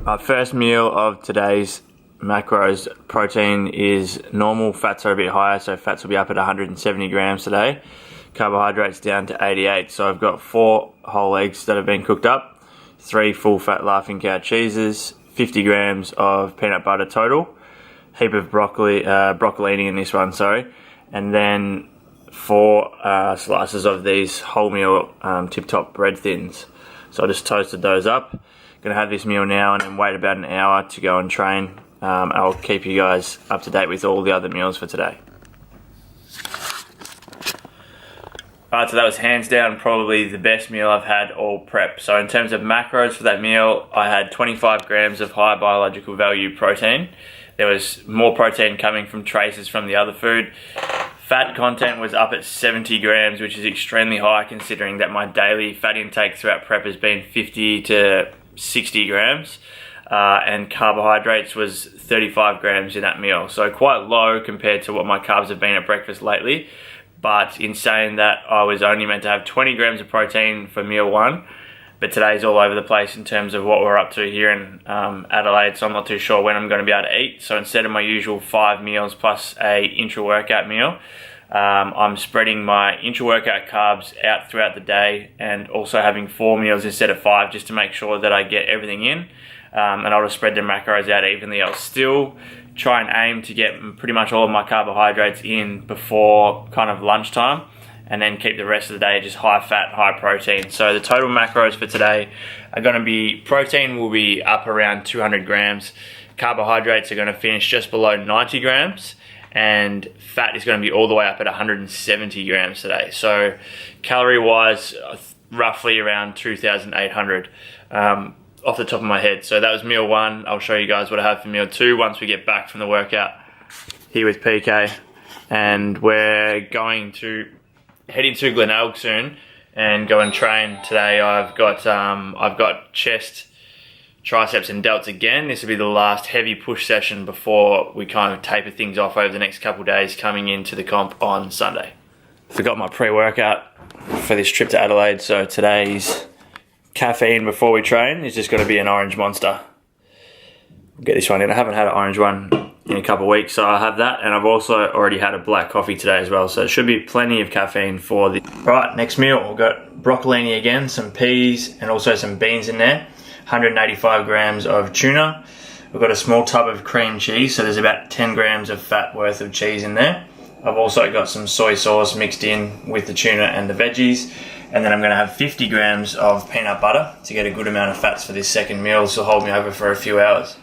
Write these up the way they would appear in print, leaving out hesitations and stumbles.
Our first meal of today's macros, protein is normal, fats are a bit higher, so fats will be up at 170 grams today. Carbohydrates down to 88, so I've got 4 whole eggs that have been cooked up, 3 full fat Laughing Cow cheeses, 50 grams of peanut butter total, heap of broccolini in this one, and then 4 slices of these wholemeal tip-top bread thins. So I just toasted those up. Gonna have this meal now and then wait about an hour to go and train. I'll keep you guys up to date with all the other meals for today. Alright, so that was hands down probably the best meal I've had all prep. So in terms of macros for that meal, I had 25 grams of high biological value protein. There was more protein coming from traces from the other food. Fat content was up at 70 grams, which is extremely high considering that my daily fat intake throughout prep has been 50 to 60 grams. And carbohydrates was 35 grams in that meal. So quite low compared to what my carbs have been at breakfast lately. But in saying that, I was only meant to have 20 grams of protein for meal 1. But today's all over the place in terms of what we're up to here in Adelaide, so I'm not too sure when I'm going to be able to eat. So instead of my usual 5 meals plus a intra-workout meal, I'm spreading my intra-workout carbs out throughout the day and also having 4 meals instead of 5 just to make sure that I get everything in. And I'll just spread the macros out evenly. I'll still try and aim to get pretty much all of my carbohydrates in before kind of lunchtime, and then keep the rest of the day just high fat, high protein. So the total macros for today are going to be, protein will be up around 200 grams, carbohydrates are going to finish just below 90 grams, and fat is going to be all the way up at 170 grams today. So calorie wise, roughly around 2,800 off the top of my head. So that was meal 1. I'll show you guys what I have for meal 2 once we get back from the workout here with PK. And we're going to head into Glenelg soon and go and train today. I've got chest, triceps and delts again. This will be the last heavy push session before we kind of taper things off over the next couple of days coming into the comp on Sunday. Forgot my pre-workout for this trip to Adelaide, so today's caffeine before we train is just going to be an orange monster. I'll get this one in. I haven't had an orange one in a couple of weeks, so I'll have that, and I've also already had a black coffee today as well, so it should be plenty of caffeine for the... Right, next meal, we've got broccolini again, some peas and also some beans in there, 185 grams of tuna. We've got a small tub of cream cheese, so there's about 10 grams of fat worth of cheese in there. I've also got some soy sauce mixed in with the tuna and the veggies, and then I'm going to have 50 grams of peanut butter to get a good amount of fats for this second meal, so hold me over for a few hours.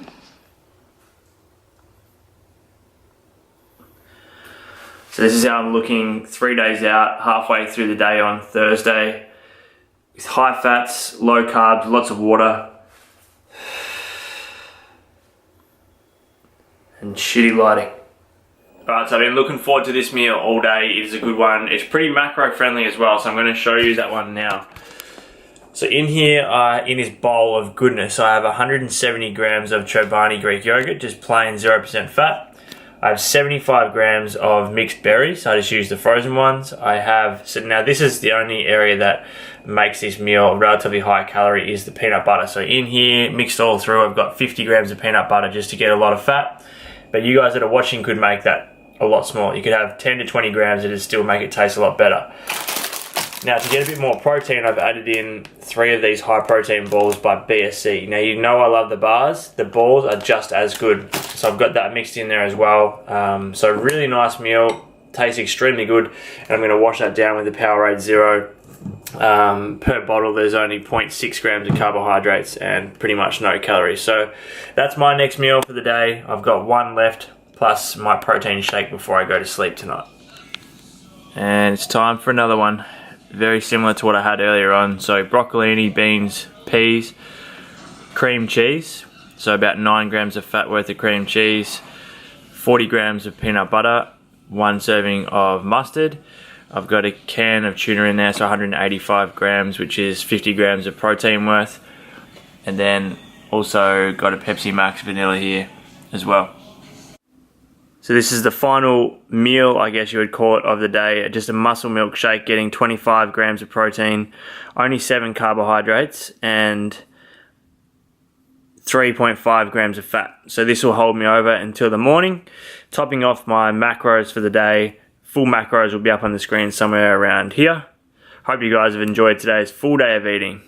So this is how I'm looking 3 days out, halfway through the day on Thursday, with high fats, low carbs, lots of water, and shitty lighting. Alright, so I've been looking forward to this meal all day. It is a good one. It's pretty macro friendly as well, so I'm going to show you that one now. So in here, in this bowl of goodness, I have 170 grams of Chobani Greek yogurt, just plain 0% fat. I have 75 grams of mixed berries, so I just use the frozen ones. So now this is the only area that makes this meal relatively high calorie, is the peanut butter. So in here, mixed all through, I've got 50 grams of peanut butter just to get a lot of fat. But you guys that are watching could make that a lot smaller. You could have 10 to 20 grams, it'd still make it taste a lot better. Now to get a bit more protein, I've added in 3 of these high protein balls by BSC. Now you know I love the bars, the balls are just as good. So I've got that mixed in there as well. So really nice meal, tastes extremely good. And I'm gonna wash that down with the Powerade Zero. Per bottle there's only 0.6 grams of carbohydrates and pretty much no calories. So that's my next meal for the day. I've got 1 left, plus my protein shake before I go to sleep tonight. And it's time for another one. Very similar to what I had earlier on. So broccolini, beans, peas, cream cheese. So about 9 grams of fat worth of cream cheese, 40 grams of peanut butter, 1 serving of mustard. I've got a can of tuna in there, so 185 grams, which is 50 grams of protein worth. And then also got a Pepsi Max vanilla here as well. So this is the final meal, I guess you would call it, of the day. Just a muscle milk shake, getting 25 grams of protein, only 7 carbohydrates, and 3.5 grams of fat. So this will hold me over until the morning. Topping off my macros for the day. Full macros will be up on the screen somewhere around here. Hope you guys have enjoyed today's full day of eating.